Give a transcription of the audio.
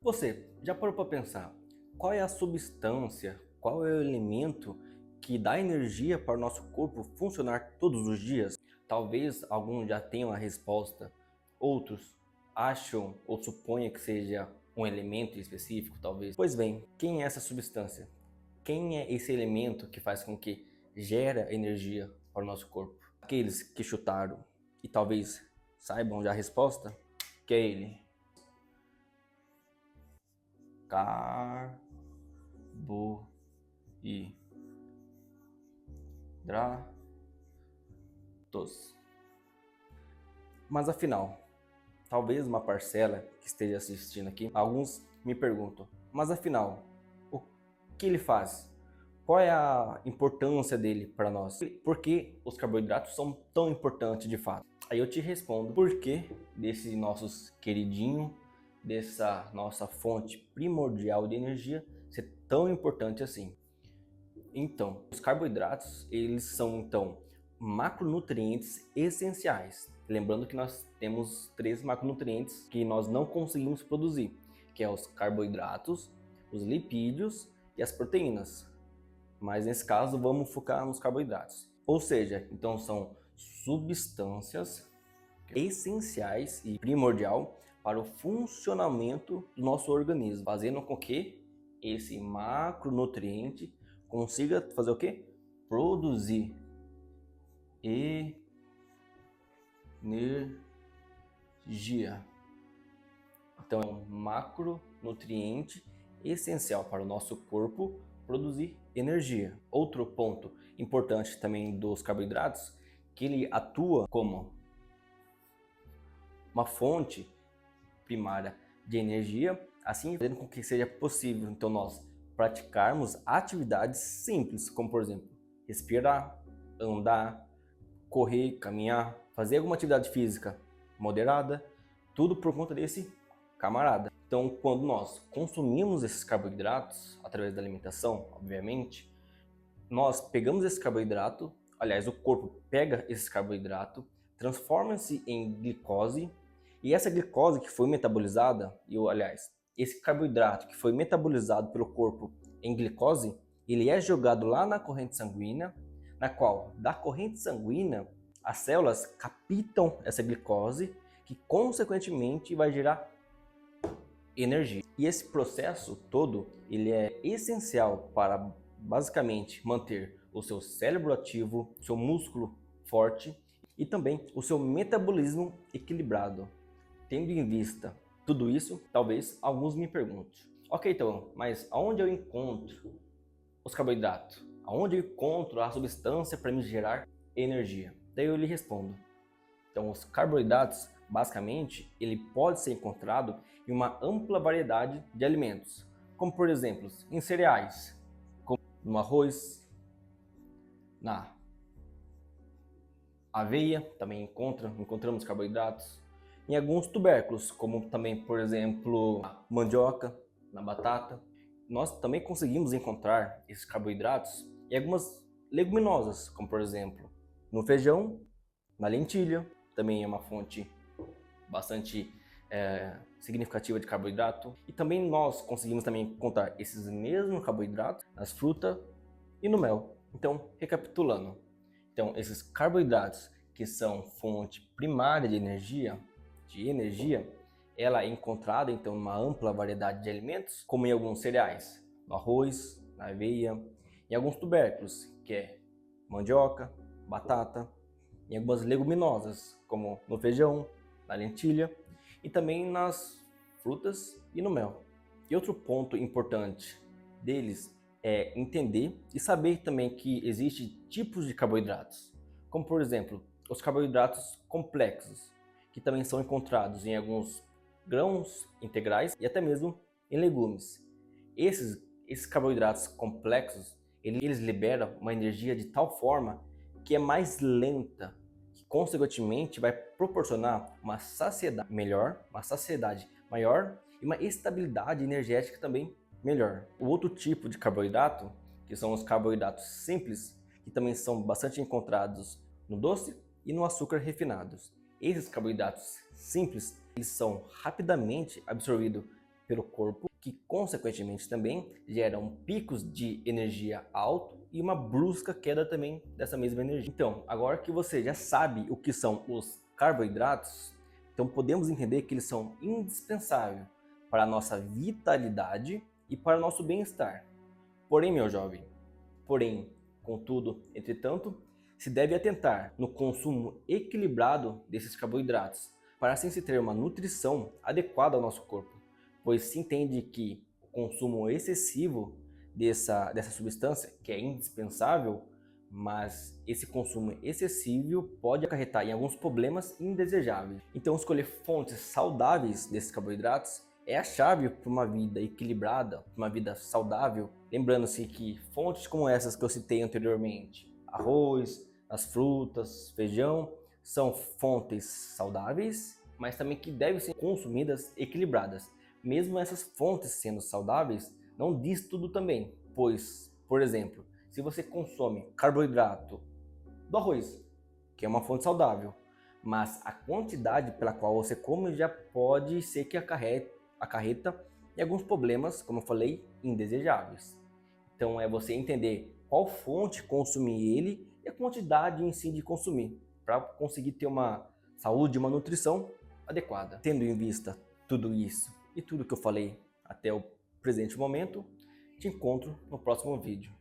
Você já parou para pensar qual é a substância, qual é o elemento que dá energia para o nosso corpo funcionar todos os dias? Talvez alguns já tenham a resposta, outros acham ou suponham que seja um elemento específico, talvez. Pois bem, quem é essa substância? Quem é esse elemento que faz com que gera energia para o nosso corpo? Aqueles que chutaram e talvez saibam já a resposta, que é ele. Carboidratos. Mas afinal, talvez uma parcela que esteja assistindo aqui, alguns me perguntam, mas afinal, o que ele faz? Qual é a importância dele para nós? Por que os carboidratos são tão importantes de fato? Aí eu te respondo por que desse nossos queridinho, dessa nossa fonte primordial de energia ser tão importante assim. Então, os carboidratos, eles são então macronutrientes essenciais. Lembrando que nós temos 3 macronutrientes que nós não conseguimos produzir, que é os carboidratos, os lipídios e as proteínas. Mas nesse caso vamos focar nos carboidratos. Ou seja, então são substâncias essenciais e primordial para o funcionamento do nosso organismo, fazendo com que esse macronutriente consiga fazer o quê? Produzir energia. Então é um macronutriente essencial para o nosso corpo produzir energia. Outro ponto importante também dos carboidratos, que ele atua como uma fonte primária de energia, assim fazendo com que seja possível então nós praticarmos atividades simples, como por exemplo, respirar, andar, correr, caminhar, fazer alguma atividade física moderada, tudo por conta desse camarada. Então, quando nós consumimos esses carboidratos através da alimentação, obviamente, nós pegamos esse carboidrato, aliás, o corpo pega esse carboidrato, transforma-se em glicose, e essa glicose que foi metabolizada, esse carboidrato que foi metabolizado pelo corpo em glicose, ele é jogado lá na corrente sanguínea, na qual, da corrente sanguínea, as células captam essa glicose, que consequentemente vai gerar energia. E esse processo todo, ele é essencial para basicamente manter o seu cérebro ativo, seu músculo forte e também o seu metabolismo equilibrado. Tendo em vista tudo isso, talvez alguns me perguntem, ok, então, mas aonde eu encontro os carboidratos? Aonde eu encontro a substância para me gerar energia? Daí eu lhe respondo. Então, os carboidratos, basicamente, ele pode ser encontrado em uma ampla variedade de alimentos, como por exemplo, em cereais, como no arroz, na aveia, também encontramos carboidratos, em alguns tubérculos, como também, por exemplo, na mandioca, na batata. Nós também conseguimos encontrar esses carboidratos em algumas leguminosas, como por exemplo, no feijão, na lentilha, também é uma fonte bastante significativa de carboidrato. E também nós conseguimos também encontrar esses mesmos carboidratos nas frutas e no mel. Então, recapitulando, então esses carboidratos que são fonte primária de energia, ela é encontrada então numa ampla variedade de alimentos, como em alguns cereais, no arroz, na aveia, em alguns tubérculos, que é mandioca, batata, em algumas leguminosas, como no feijão, na lentilha, e também nas frutas e no mel. E outro ponto importante deles é entender e saber também que existem tipos de carboidratos, como por exemplo, os carboidratos complexos, que também são encontrados em alguns grãos integrais e até mesmo em legumes. Esses carboidratos complexos, eles liberam uma energia de tal forma que é mais lenta, que consequentemente vai proporcionar uma saciedade maior e uma estabilidade energética também melhor. O outro tipo de carboidrato, que são os carboidratos simples, que também são bastante encontrados no doce e no açúcar refinados. Esses carboidratos simples, eles são rapidamente absorvidos pelo corpo, que consequentemente também geram picos de energia alto e uma brusca queda também dessa mesma energia. Então, agora que você já sabe o que são os carboidratos, então podemos entender que eles são indispensáveis para a nossa vitalidade e para o nosso bem-estar. Porém, meu jovem, contudo, entretanto, se deve atentar no consumo equilibrado desses carboidratos, para assim se ter uma nutrição adequada ao nosso corpo, pois se entende que o consumo excessivo dessa substância, que é indispensável, mas esse consumo excessivo pode acarretar em alguns problemas indesejáveis. Então, escolher fontes saudáveis desses carboidratos é a chave para uma vida equilibrada, uma vida saudável. Lembrando-se que fontes como essas que eu citei anteriormente, arroz, as frutas, feijão, são fontes saudáveis, mas também que devem ser consumidas equilibradas. Mesmo essas fontes sendo saudáveis, não diz tudo também, pois, por exemplo, se você consome carboidrato do arroz, que é uma fonte saudável, mas a quantidade pela qual você come já pode ser que acarreta em alguns problemas, como eu falei, indesejáveis. Então é você entender qual fonte consumir ele e a quantidade em si de consumir, para conseguir ter uma saúde, uma nutrição adequada. Tendo em vista tudo isso e tudo que eu falei até o presente momento, te encontro no próximo vídeo.